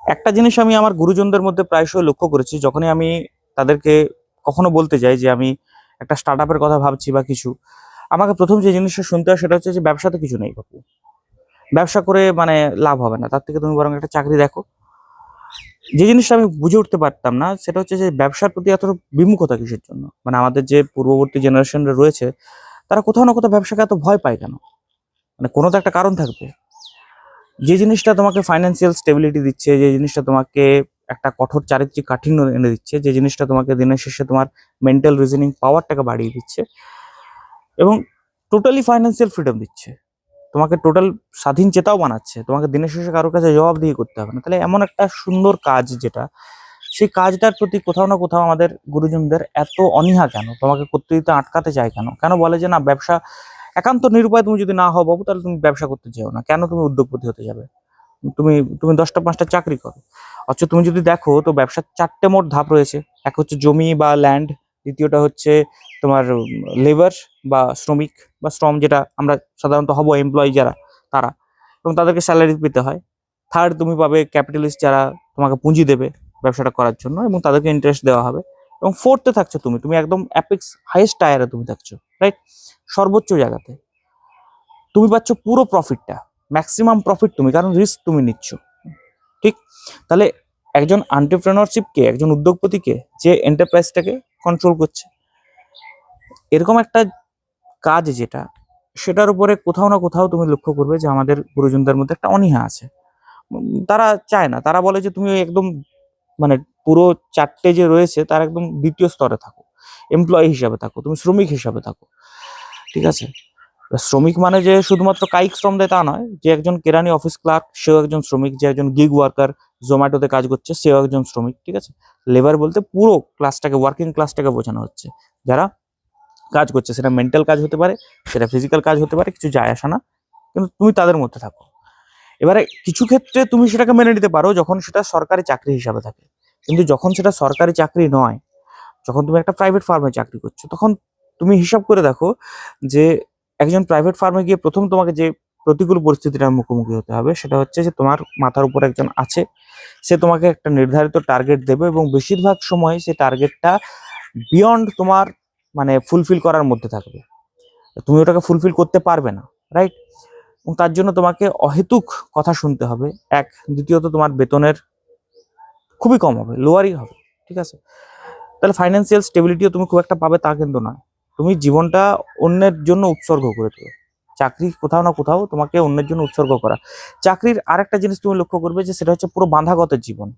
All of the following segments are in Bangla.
একটা জিনিস আমি আমার গুরুজনদের মধ্যে প্রায়শই লক্ষ্য করেছি, যখনই আমি তাদেরকে কখনো বলতে যাই যে আমি একটা স্টার্ট আপের কথা ভাবছি বা কিছু, আমাকে প্রথম যে জিনিসটা শুনতে হয় সেটা হচ্ছে যে ব্যবসাতে কিছু নেই বাপু, ব্যবসা করে মানে লাভ হবে না, তার থেকে তুমি বরং একটা চাকরি দেখো। যে জিনিসটা আমি বুঝে উঠতে পারতাম না সেটা হচ্ছে যে ব্যবসার প্রতি এত বিমুখতা কিসের জন্য, মানে আমাদের যে পূর্ববর্তী জেনারেশনরা রয়েছে তারা কোথাও না কোথাও ব্যবসাকে এত ভয় পায় কেন? মানে কোনো তো একটা কারণ থাকবে। যে জিনিসটা তোমাকে ফাইন্যান্সিয়াল স্টেবিলিটি দিচ্ছে, যে জিনিসটা তোমাকে একটা কঠোর চারিত্রিক কাঠিন্য এনে দিচ্ছে, যে জিনিসটা তোমাকে দিনের শেষে তোমার মেন্টাল রিজনিং পাওয়ারটাকে বাড়িয়ে দিচ্ছে এবং টোটালি ফাইন্যান্সিয়াল ফ্রিডম দিচ্ছে, তোমাকে টোটাল স্বাধীন চেতাও বানাচ্ছে, তোমাকে দিনের শেষে কারোর কাছে জবাবদিহি করতে হবে না, তাহলে এমন একটা সুন্দর কাজ যেটা, সেই কাজটার প্রতি কোথাও না কোথাও আমাদের গুরুজনদের এত অনীহা কেন? তোমাকে করতে দিতে আটকাতে চায় কেন? কেন বলে যে না, ব্যবসা একান্ত নিরুপায় তুমি যদি না হও বাবু তাহলে তুমি ব্যবসা করতে যেও না, কেন তুমি উদ্যোগপতি হতে যাবে? তুমি তুমি 10টা 5টা চাকরি করো। অথচ তুমি যদি দেখো তো ব্যবসার 4টে মোট ধাপ রয়েছে। এক হচ্ছে জমি বা ল্যান্ড, দ্বিতীয়টা হচ্ছে তোমার লেবার বা শ্রমিক বা শ্রম, যেটা আমরা সাধারণত হব এমপ্লয়ি যারা, তারা, এবং তাদেরকে স্যালারি পেতে হয়। থার্ড তুমি পাবে ক্যাপিটালিস্ট, যারা তোমাকে পুঁজি দেবে ব্যবসাটা করার জন্য এবং তাদেরকে ইন্টারেস্ট দেওয়া হবে। এবং ফোর্থে থাকছো তুমি, তুমি একদম অ্যাপেক্স হাইয়েস্ট টায়ারে তুমি থাকছো, রাইট? সর্বোচ্চ জায়গাতে তুমি পাচ্ছ পুরো প্রফিটটা, ম্যাক্সিমাম প্রফিট তুমি, কারণ রিস্ক তুমি নিচ্ছ, ঠিক? তাহলে একজন এন্টারপ্রেনারশিপকে, একজন উদ্যোগপতিকে, যে এন্টারপ্রাইজটাকে কন্ট্রোল করছে, এরকম একটা কাজ যেটা, সেটার উপরে কোথাও না কোথাও তুমি লক্ষ্য করবে যে আমাদের গুরুজনদের মধ্যে একটা অনীহা আছে। তারা চায় না, তারা বলে যে তুমি একদম মানে পুরো 4টে যে রয়েছে তার একদম দ্বিতীয় স্তরে থাকো, এমপ্লয়ি হিসাবে থাকো, তুমি শ্রমিক হিসাবে থাকো, ঠিক আছে? শ্রমিক মানে যে শুধুমাত্র কায়িক শ্রম দেয় তা নয়, যে একজন কেরানি অফিস ক্লার্ক সেও একজন শ্রমিক, যে একজন গিগ ওয়ার্কার জোম্যাটোতে কাজ করছে সেও একজন শ্রমিক, ঠিক আছে? লেবার বলতে পুরো ক্লাসটাকে, ওয়ার্কিং ক্লাসটাকে বোঝানো হচ্ছে, যারা কাজ করছে, সেটা মেন্টাল কাজ হতে পারে, সেটা ফিজিক্যাল কাজ হতে পারে, কিছু যায় আসে না, কিন্তু তুমি তাদের মধ্যে থাকো। এবারে কিছু ক্ষেত্রে তুমি সেটাকে মেনে নিতে পারো যখন সেটা সরকারি চাকরি হিসাবে থাকে, কিন্তু যখন সেটা সরকারি চাকরি নয়, যখন তুমি একটা প্রাইভেট ফার্মে চাকরি করছো, তখন তুমি হিসাব করে দেখো যে একজন প্রাইভেট ফার্মে গিয়ে প্রথম তোমাকে যে প্রতিকূল পরিস্থিতিটার মুখোমুখি হতে হবে সেটা হচ্ছে যে তোমার মাথার উপর একজন আছে, সে তোমাকে একটা নির্ধারিত টার্গেট দেবে এবং বেশিরভাগ সময় সেই টার্গেটটা বিয়ন্ড তোমার মানে ফুলফিল করার মধ্যে থাকবে, তুমি ওটাকে ফুলফিল করতে পারবে না, রাইট? এবং তার জন্য তোমাকে অহেতুক কথা শুনতে হবে, এক। দ্বিতীয়ত তোমার বেতনের খুবই কম হবে, লোয়ারই হবে, ঠিক আছে? তাহলে ফাইন্যান্সিয়াল স্টেবিলিটিও তুমি খুব একটা পাবে তা কিন্তু নয়, তুমি জীবনটা অন্যের জন্য উৎসর্গ করে দেবে। চাকরি কোথাও না কোথাও তোমাকে অন্যের জন্য উৎসর্গ করা। চাকরির আরেকটা জিনিস তুমি লক্ষ্য করবে যে সেটা হচ্ছে পুরো বাঁধাগতের জীবন।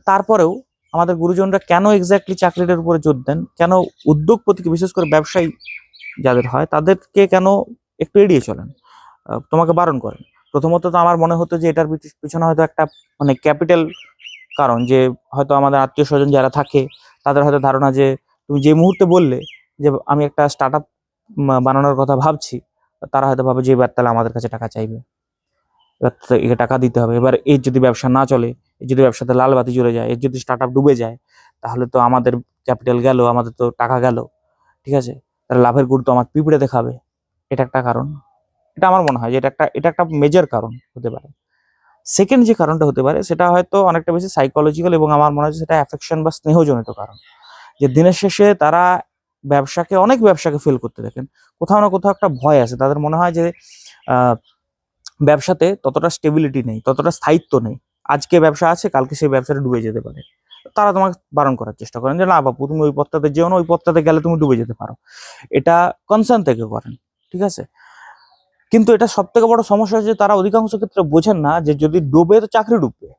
তারপরেও আমাদের গুরুজনরা কেন এক্স্যাক্টলি চাকরিটার উপরে জোর দেন, কেন উদ্যোগপতিকে, বিশেষ করে ব্যবসায়ী যাদের হয় তাদেরকে কেন একটু এড়িয়ে চলেন, তোমাকে বারণ করেন? প্রথমত তো আমার মনে হতো যে এটার পিছনে হয়তো একটা মানে ক্যাপিটাল কারণ, যে হয়তো আমাদের আত্মীয় স্বজন যারা থাকে তাদের হয়তো ধারণা যে তুমি যে মুহূর্তে বললে যে আমি একটা স্টার্ট আপ বানানোর কথা ভাবছি, তারা হয়তো ভাবে যে এবার তাহলে আমাদের কাছে টাকা চাইবে, এবার তো একে টাকা দিতে হবে, এবার এর যদি ব্যবসা না চলে, এর যদি ব্যবসাতে লাল বাতি জ্বলে যায়, এর যদি স্টার্ট আপ ডুবে যায়, তাহলে তো আমাদের ক্যাপিটাল গেল, আমাদের তো টাকা গেল, ঠিক আছে? তাহলে লাভের গুড় তো আমার পিঁপড়ে দেখাবে। এটা একটা কারণ, এটা আমার মনে হয় যে এটা একটা মেজর কারণ হতে পারে। সেকেন্ড যে কারণটা হতে পারে সেটা হয়তো অনেকটা বেশি সাইকোলজিক্যাল, এবং আমার মনে হয় সেটা অ্যাফেকশন বা স্নেহজনিত কারণ, যে দিনের শেষে তারা অনেক ব্যবসাকে ফেল করতে দেখেন, কোথাও না কোথাও একটা ভয় আছে, তাদের মনে হয় যে আহ, ব্যবসাতে ততটা স্টেবিলিটি নেই, ততটা স্থায়িত্ব নেই, আজকে ব্যবসা আছে কালকে সেই ব্যবসাটা ডুবে যেতে পারে। তারা তোমাকে বারণ করার চেষ্টা করেন যে না বাপু তুমি ওই পথটাতে যেও না, ওই পথটাতে গেলে তুমি ডুবে যেতে পারো, এটা কনসার্ন থেকে করেন, ঠিক আছে? কিন্তু এটা সব থেকে বড় সমস্যা হচ্ছে তারা অধিকাংশ ক্ষেত্রে বোঝেন না যে যদি ডুবে তো চাকরি ডুববে।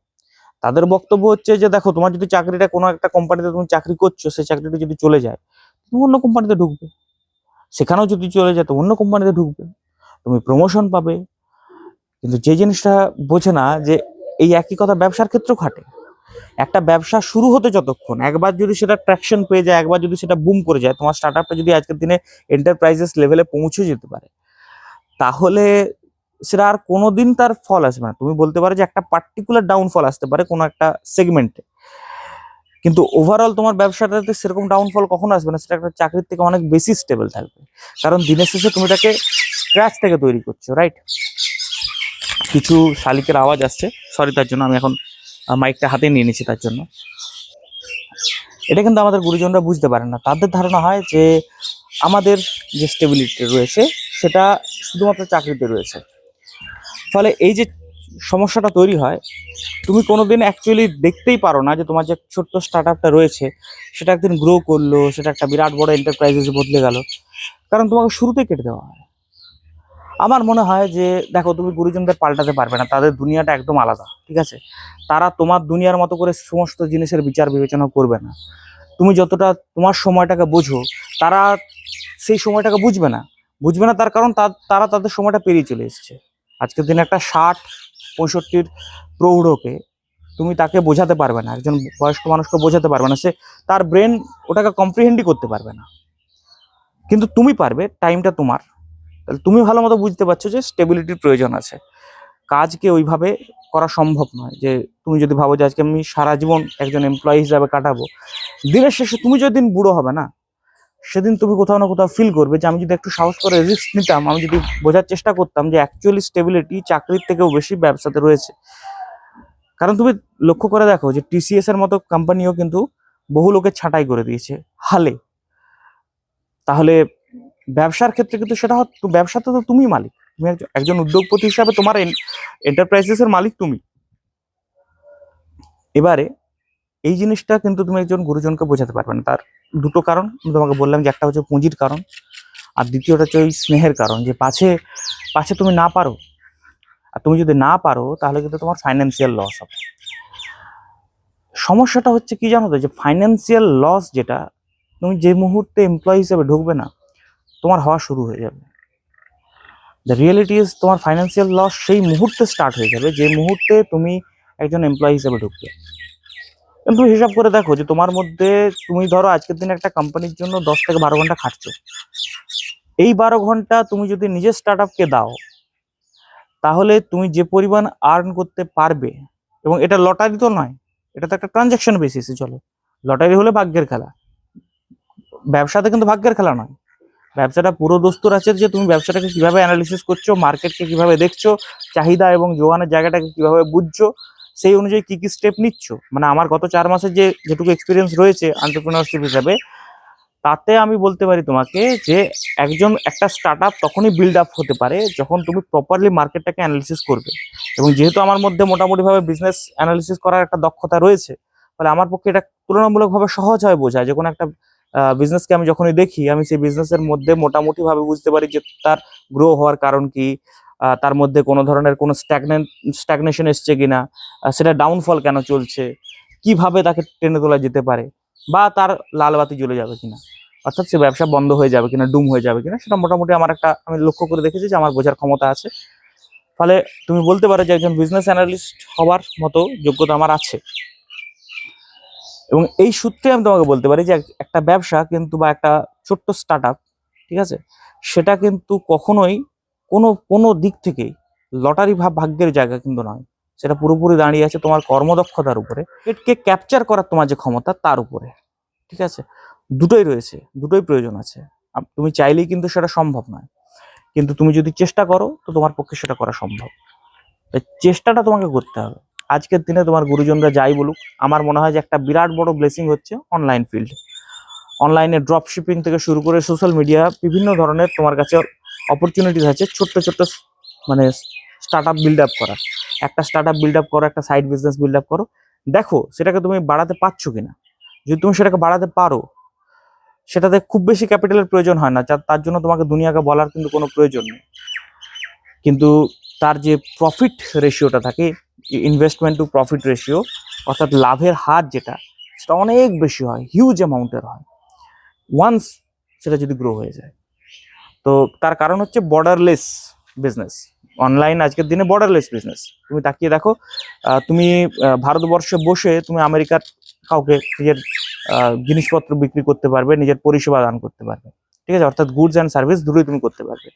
তাদের বক্তব্য হচ্ছে যে দেখো, তোমার যদি চাকরিটা কোনো একটা কোম্পানিতে তুমি চাকরি করছো, সেই চাকরিটা যদি চলে যায় তুমি অন্য কোম্পানিতে ঢুকবে, সেখানেও যদি চলে যায় তো অন্য কোম্পানিতে ঢুকবে, তুমি প্রমোশন পাবে। কিন্তু যে জিনিসটা বোঝে না যে এই একই কথা ব্যবসার ক্ষেত্রেও খাটে। একটা ব্যবসা শুরু হতে যতক্ষণ, একবার যদি সেটা ট্র্যাকশন পেয়ে যায়, একবার যদি সেটা বুম করে যায়, তোমার স্টার্ট আপটা যদি আজকের দিনে এন্টারপ্রাইজেস লেভেলে পৌঁছে যেতে পারে, তাহলে সেটা আর কোনোদিন তার ফল আসবে না। তুমি বলতে পারো যে একটা পার্টিকুলার ডাউনফল আসতে পারে কোনো একটা সেগমেন্টে, কিন্তু ওভারঅল তোমার ব্যবসাটাতে সেরকম ডাউনফল কখনো আসবে না, সেটা একটা চাকরির থেকে অনেক বেশি স্টেবল থাকবে, কারণ দিনের শেষে তুমি তাকে স্ক্র্যাচ থেকে তৈরি করছো, রাইট? কিছু শালিকের আওয়াজ আসছে, সরি তার জন্য, আমি এখন মাইকটা হাতে নিয়ে নিচ্ছি তার জন্য। এটা কিন্তু আমাদের গুরুজনরা বুঝতে পারেন না। তাদের ধারণা হয় যে আমাদের যে স্টেবিলিটি রয়েছে সেটা শুধুমাত্র চাকরিতে রয়েছে। ফলে এই যে সমস্যাটা তৈরি হয়, তুমি কোনোদিন অ্যাকচুয়ালি দেখতেই পারো না যে তোমার যে ছোট্ট স্টার্ট আপটা রয়েছে সেটা একদিন গ্রো করলো, সেটা একটা বিরাট বড় এন্টারপ্রাইজেসে বদলে গেল, কারণ তোমাকে শুরুতেই কেটে দেওয়া হয়। আমার মনে হয় যে দেখো, তুমি গুরুজনদের পাল্টাতে পারবে না, তাদের দুনিয়াটা একদম আলাদা, ঠিক আছে? তারা তোমার দুনিয়ার মতো করে সমস্ত জিনিসের বিচার বিবেচনা করবে না। তুমি যতটা তোমার সময়টাকে বোঝো, তারা সেই সময়টাকে বুঝবে না তার কারণ তারা তাদের সময়টা পেরিয়ে চলে এসেছে। আজকের দিনে একটা 60-65 প্রৌঢ়কে তুমি তাকে বোঝাতে পারবে না, একজন বয়স্ক মানুষকে বোঝাতে পারবে না, সে তার ব্রেন ওটাকে কম্প্রিহেন্ডই করতে পারবে না। কিন্তু তুমি পারবে, টাইমটা তোমার। তাহলে তুমি ভালো মতো বুঝতে পারছো যে স্টেবিলিটির প্রয়োজন আছে। কাজকে ওইভাবে করা সম্ভব নয় যে তুমি যদি ভাবো যে আজকে আমি সারা জীবন একজন এমপ্লয়ি হিসাবে কাটাবো, দিনের শেষে তুমি যেদিন বুড়ো হবে না, সেদিন তুমি কোথাও না কোথাও ফিল করবে যে আমি যদি একটু সাহস করে রিস্ক নিতাম, আমি যদি বোঝার চেষ্টা করতাম যে অ্যাকচুয়ালি স্টেবিলিটি চাকরির থেকেও বেশি ব্যবসাতে রয়েছে। কারণ তুমি লক্ষ্য করে দেখো যে টিসিএস এর মতো কোম্পানিও কিন্তু বহু লোকের ছাঁটাই করে দিয়েছে হালে। তাহলে ব্যবসার ক্ষেত্রে কিন্তু সেটা ব্যবসাতে তো তুমি মালিক, তুমি একজন উদ্যোগপতি হিসাবে তোমার এন্টারপ্রাইজেসের মালিক তুমি। এবারে এই জিনিসটা কিন্তু তুমি একজন গুরুজনকে বোঝাতে পারবে না। তার দুটো কারণ আমি তোমাকে বললাম, যে একটা হচ্ছে পুঁজির কারণ, আর দ্বিতীয়টা হচ্ছে ওই স্নেহের কারণ, যে পাছে পাছে তুমি না পারো। আর তুমি যদি না পারো তাহলে কিন্তু তোমার ফাইন্যান্সিয়াল লস হবে। সমস্যাটা হচ্ছে কি জানো তো, যে ফাইন্যান্সিয়াল লস যেটা, তুমি যে মুহূর্তে এমপ্লয়ি হিসেবে ঢুকবে না, তোমার হওয়া শুরু হয়ে যাবে। দ্য রিয়েলিটি ইজ, তোমার ফাইন্যান্সিয়াল লস সেই মুহূর্তে স্টার্ট হয়ে যাবে যে মুহূর্তে তুমি একজন এমপ্লয়ি হিসেবে ঢুকবে। কিন্তু হিসাব করে দেখো যে তোমার মধ্যে, তুমি ধরো আজকের দিনে একটা কোম্পানির জন্য 10 থেকে 12 ঘন্টা খাটছো। এই 12 ঘন্টা তুমি যদি নিজের স্টার্ট আপকে দাও, তাহলে তুমি যে পরিমাণ আর্ন করতে পারবে, এবং এটা লটারি তো নয়, এটা তো একটা ট্রানজাকশন বেসিসে চলে। লটারি হলে ভাগ্যের খেলা, ব্যবসাতে কিন্তু ভাগ্যের খেলা নয়। ব্যবসাটা পুরো দস্তুর আছে যে তুমি ব্যবসাটাকে কিভাবে অ্যানালিসিস করছো, মার্কেটকে কিভাবে দেখছো, চাহিদা এবং জোয়ানের জায়গাটাকে কিভাবে বুঝছো, সেই অনুযায়ী কি কি স্টেপ নিচ্ছ। মানে আমার গত 4 মাসের যেটুকু এক্সপিরিয়েন্স রয়েছে এন্টারপ্রেনারশিপ হিসাবে, তাতে আমি বলতে পারি তোমাকে যে একটা স্টার্ট আপ তখনই বিল্ড আপ হতে পারে যখন তুমি প্রপারলি মার্কেটটাকে অ্যানালিসিস করবে। এবং যেহেতু আমার মধ্যে মোটামুটিভাবে বিজনেস অ্যানালিসিস করার একটা দক্ষতা রয়েছে, ফলে আমার পক্ষে এটা তুলনামূলকভাবে সহজ হয় বোঝা। যে কোনো একটা বিজনেসকে আমি যখনই দেখি, আমি সেই বিজনেসের মধ্যে মোটামুটি ভাবে বুঝতে পারি যে তার গ্রো হওয়ার কারণ কি, তার মধ্যে কোনো ধরনের কোনো স্ট্যাগনেশন এসছে কিনা, সেটা ডাউনফল কেন চলছে, কিভাবে তাকে টেনে তোলা যেতে পারে, বা তার লাল বাতি জ্বলে যাবে কিনা, অর্থাৎ সে ব্যবসা বন্ধ হয়ে যাবে কিনা, ডুম হয়ে যাবে কিনা, সেটা মোটামুটি আমি লক্ষ্য করে দেখেছি যে আমার বোঝার ক্ষমতা আছে। ফলে তুমি বলতে পারো যে একজন বিজনেস অ্যানালিস্ট হওয়ার মতো যোগ্যতা আমার আছে। এবং এই সূত্রে আমি তোমাকে বলতে পারি যে একটা ব্যবসা কিন্তু, বা একটা ছোট্ট স্টার্ট আপ, ঠিক আছে, সেটা কিন্তু কখনোই কোনো দিক থেকেই লটারি ভাগ্যের জায়গা কিন্তু নয়। সেটা পুরোপুরি দাঁড়িয়ে আছে তোমার কর্মদক্ষতার উপরে, এটকে ক্যাপচার করার তোমার যে ক্ষমতা তার উপরে, ঠিক আছে? দুটোই রয়েছে, দুটোই প্রয়োজন আছে। তুমি চাইলেই কিন্তু সেটা সম্ভব নয়, কিন্তু তুমি যদি চেষ্টা করো তো তোমার পক্ষে সেটা করা সম্ভব। চেষ্টাটা তোমাকে করতে হবে। আজকের দিনে তোমার গুরুজনরা যাই বলুক, আমার মনে হয় যে একটা বিরাট বড় ব্লেসিং হচ্ছে অনলাইন ফিল্ড। অনলাইনে ড্রপ শিপিং থেকে শুরু করে সোশ্যাল মিডিয়া, বিভিন্ন ধরনের তোমার কাছে অপরচুনিটিস আছে ছোট্ট ছোট্ট, মানে স্টার্ট আপ বিল্ড আপ করা। একটা স্টার্ট আপ বিল্ড আপ করো, একটা সাইড বিজনেস বিল্ড আপ করো, দেখো সেটাকে তুমি বাড়াতে পারছো কিনা। যদি তুমি সেটাকে বাড়াতে পারো, সেটাতে খুব বেশি ক্যাপিটালের প্রয়োজন হয় না, তার জন্য তোমাকে দুনিয়াকে বলার কিন্তু কোনো প্রয়োজন নেই। কিন্তু তার যে প্রফিট রেশিওটা থাকে, ইনভেস্টমেন্ট টু প্রফিট রেশিও, অর্থাৎ লাভের হার যেটা, সেটা অনেক বেশি হয়, হিউজ অ্যামাউন্টের হয় ওয়ান্স সেটা যদি গ্রো হয়ে যায়। তো তার কারণ হচ্ছে বর্ডারলেস বিজনেস। অনলাইন আজকের দিনে বর্ডারলেস বিজনেস। তুমি তাকিয়ে দেখো, তুমি ভারতবর্ষে বসে তুমি আমেরিকার কাউকে নিজের জিনিসপত্র বিক্রি করতে পারবে, নিজের পরিষেবা দান করতে পারবে, ঠিক আছে? অর্থাৎ গুডস অ্যান্ড সার্ভিস দুটোই তুমি করতে পারবে।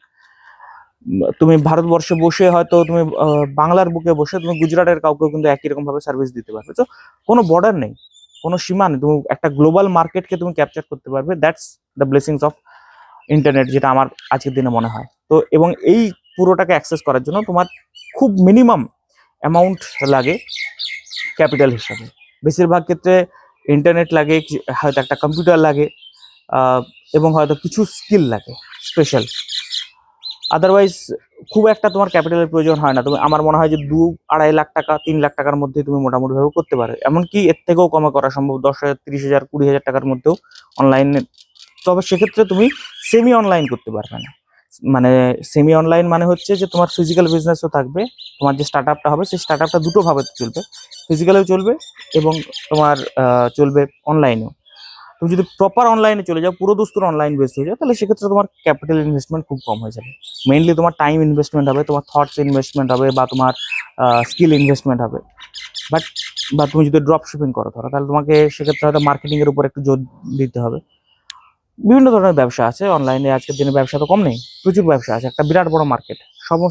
তুমি ভারতবর্ষে বসে হয়তো তুমি বাংলার বুকে বসে তুমি গুজরাটের কাউকেও কিন্তু একই রকম ভাবে সার্ভিস দিতে পারবে। তো কোনো বর্ডার নেই, কোনো সীমা নেই, তুমি একটা গ্লোবাল মার্কেটকে তুমি ক্যাপচার করতে পারবে। That's the blessings of internet, যেটা আমার আজকের দিনে মনে হয়। তো এবং এই পুরোটাকে অ্যাক্সেস করার জন্য তোমার খুব মিনিমাম অ্যামাউন্ট লাগে, ক্যাপিটাল হিসাবে। বেশিরভাগ ক্ষেত্রে ইন্টারনেট লাগে, হয়তো একটা কম্পিউটার লাগে, এবং হয়তো কিছু স্কিল লাগে স্পেশাল। আদারওয়াইজ খুব একটা তোমার ক্যাপিটালের প্রয়োজন হয় না। তুমি, আমার মনে হয় যে 2-2.5 লাখ টাকা 3 লাখ টাকার মধ্যে তুমি মোটামুটি ভাবে করতে পারো। এমনকি এর থেকেও কমে করা সম্ভব, 10,000, 30,000, 20,000 টাকার মধ্যেও অনলাইনে। তবে সেক্ষেত্রে তুমি সেমি অনলাইন করতে পারবে না। মানে সেমি অনলাইন মানে হচ্ছে যে তোমার ফিজিক্যাল বিজনেসও থাকবে, তোমার যে স্টার্ট আপটা হবে সেই স্টার্ট আপটা দুটো ভাবে চলবে, ফিজিক্যালেও চলবে এবং তোমার চলবে অনলাইনেও। তুমি যদি প্রপার অনলাইনে চলে যাও, পুরো দস্তুর অনলাইন বেসড হয়ে যাও, তাহলে সেক্ষেত্রে তোমার ক্যাপিটাল ইনভেস্টমেন্ট খুব কম হয়ে যাবে। মেইনলি তোমার টাইম ইনভেস্টমেন্ট হবে, তোমার থটস ইনভেস্টমেন্ট হবে, বা তোমার স্কিল ইনভেস্টমেন্ট হবে। বাট বা তুমি যদি ড্রপ শিপিং করো ধরো, তাহলে তোমাকে সেক্ষেত্রে হয়তো মার্কেটিং এর উপর একটু জোর দিতে হবে। বিভিন্ন ধরনের ব্যবসা আছে অনলাইনে, আজকের দিনে ব্যবসা তো কম নেই, প্রচুর ব্যবসা আছে, একটা বিরাট বড় মার্কেট।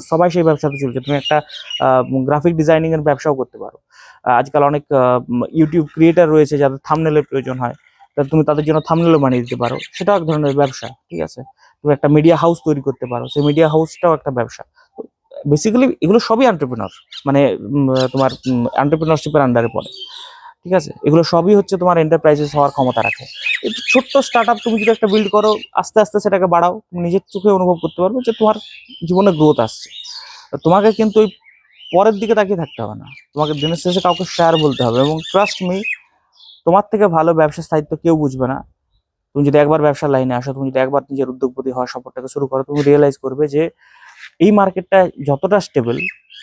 সবাই সেই ব্যবসাতে চলছে। তুমি একটা গ্রাফিক ডিজাইনিং এর ব্যবসাও করতে পারো। আজকাল অনেক ইউটিউব ক্রিয়েটার রয়েছে যাদের থাম্বনেলের প্রয়োজন হয়, তা তুমি তাদের জন্য থাম্বনেলও বানিয়ে দিতে পারো, সেটাও এক ধরনের ব্যবসা। ঠিক আছে, তুমি একটা মিডিয়া হাউস তৈরি করতে পারো, সেই মিডিয়া হাউসটাও একটা ব্যবসা। বেসিক্যালি এগুলো সবই এন্টারপ্রেনার, মানে তোমার এন্টারপ্রেনারশিপের আন্ডারে পড়ে। ঠিক আছে, এগুলো সবই হচ্ছে তোমার এন্টারপ্রাইজেস হওয়ার ক্ষমতা রাখে। একটু ছোট্ট স্টার্ট আপ তুমি যদি একটা বিল্ড করো, আস্তে আস্তে সেটাকে বাড়াও, তুমি নিজের চোখে অনুভব করতে পারবে যে তোমার জীবনে গ্রোথ আসছে। তো তোমাকে কিন্তু ওই পরের দিকে তাকিয়ে থাকতে হবে না, তোমাকে দিনের শেষে কাউকে শেয়ার বলতে হবে। এবং ট্রাস্ট মি, তোমার থেকে ভালো ব্যবসার স্থায়িত্ব কেউ বুঝবে না। তুমি যদি একবার ব্যবসার লাইনে আসো, তুমি যদি একবার নিজের উদ্যোগপতি হওয়ার সফরটাকে শুরু করো, তুমি রিয়েলাইজ করবে যে এই মার্কেটটা যতটা স্টেবল,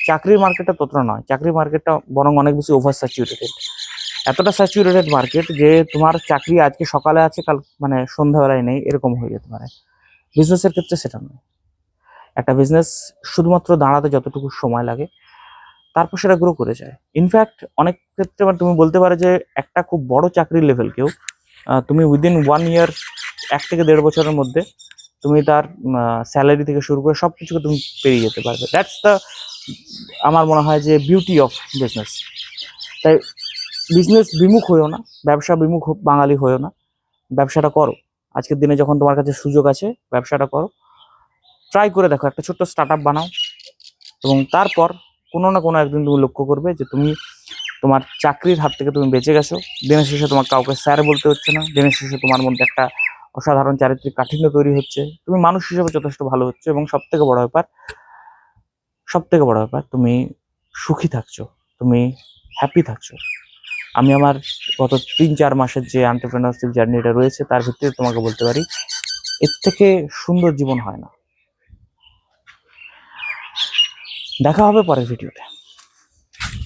চাকরির মার্কেটটা ততটা নয়। চাকরির মার্কেটটা বরং অনেক বেশি ওভার স্যাচুরেটেড। এতটা স্যাচুরেটেড মার্কেট যে তোমার চাকরি আজকে সকালে আছে, কাল মানে সন্ধ্যাবেলায় নেই, এরকম হয়ে যেতে পারে। বিজনেসের ক্ষেত্রে সেটা নয়। একটা বিজনেস শুধুমাত্র দাঁড়াতে যতটুকু সময় লাগে, তারপর সেটা গ্রো করে যায়। ইনফ্যাক্ট অনেক ক্ষেত্রে মানে তুমি বলতে পারো যে একটা খুব বড় চাকরির লেভেল কেউ, তুমি উইদিন 1 ইয়ার, 1 থেকে 1.5 বছরের মধ্যে তুমি তার স্যালারি থেকে শুরু করে সবকিছুকে তুমি পেরিয়ে যেতে পারবে। দ্যাটস দ্য, আমার মনে হয় যে বিউটি অফ বিজনেস। তাই বিজনেস বিমুখ হয়েও না, ব্যবসা বিমুখ বাঙালি হয়েও না, ব্যবসাটা করো। আজকের দিনে যখন তোমার কাছে সুযোগ আছে, ব্যবসাটা করো। ট্রাই করে দেখো, একটা ছোট্ট স্টার্ট আপ বানাও, এবং তারপর কোনো না কোনো একদিন তুমি লক্ষ্য করবে যে তুমি তোমার চাকরির হাত থেকে তুমি বেঁচে গেছো। দিনের শেষে তোমার কাউকে স্যার বলতে হচ্ছে না, দিনের শেষে তোমার মধ্যে একটা অসাধারণ চারিত্রিক কাঠিন্য তৈরি হচ্ছে, তুমি মানুষ হিসেবে যথেষ্ট ভালো হচ্ছে, এবং সব থেকে বড় ব্যাপার তুমি সুখী থাকছো, তুমি হ্যাপি থাকছো। আমি আমার গত 3-4 মাসের যে এন্টারপ্রেনারশিপ জার্নিটা রয়েছে, তার ভিত্তিতে তোমাকে বলতে পারি এর থেকে সুন্দর জীবন হয় না। দেখা হবে পরের ভিডিওতে।